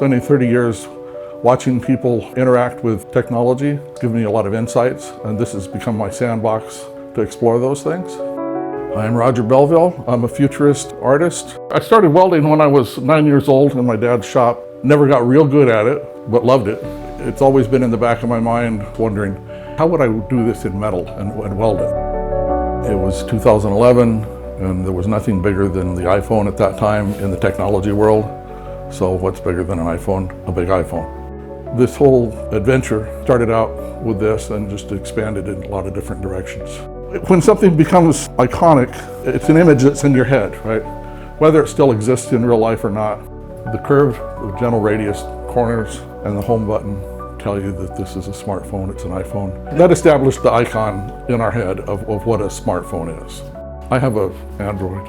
spending 30 years watching people interact with technology. It's given me a lot of insights, and this has become my sandbox to explore those things. I'm Roger Belville. I'm a futurist artist. I started welding when I was 9 years old in my dad's shop. Never got real good at it, but loved it. It's always been in the back of my mind, wondering, how would I do this in metal and weld it? It was 2011, and there was nothing bigger than the iPhone at that time in the technology world. So what's bigger than an iPhone? A big iPhone. This whole adventure started out with this and just expanded in a lot of different directions. When something becomes iconic, it's an image that's in your head, right? Whether it still exists in real life or not. The curve, the gentle radius, corners, and the home button tell you that this is a smartphone, it's an iPhone. That established the icon in our head of what a smartphone is. I have an Android.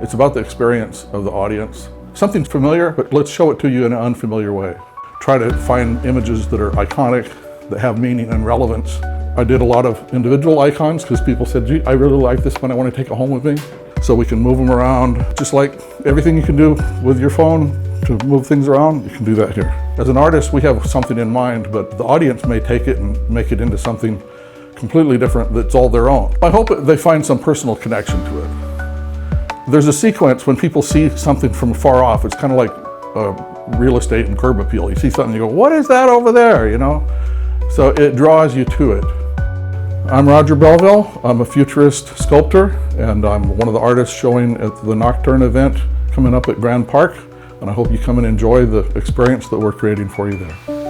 It's about the experience of the audience. Something familiar, but let's show it to you in an unfamiliar way. Try to find images that are iconic, that have meaning and relevance. I did a lot of individual icons because people said, gee, I really like this one, I want to take it home with me. So we can move them around. Just like everything you can do with your phone to move things around, you can do that here. As an artist, we have something in mind, but the audience may take it and make it into something completely different that's all their own. I hope they find some personal connection to it. There's a sequence when people see something from far off. It's kind of like real estate and curb appeal. You see something, you go, what is that over there, you know? So it draws you to it. I'm Roger Belville. I'm a futurist sculptor, and I'm one of the artists showing at the Nocturne event coming up at Grand Park. And I hope you come and enjoy the experience that we're creating for you there.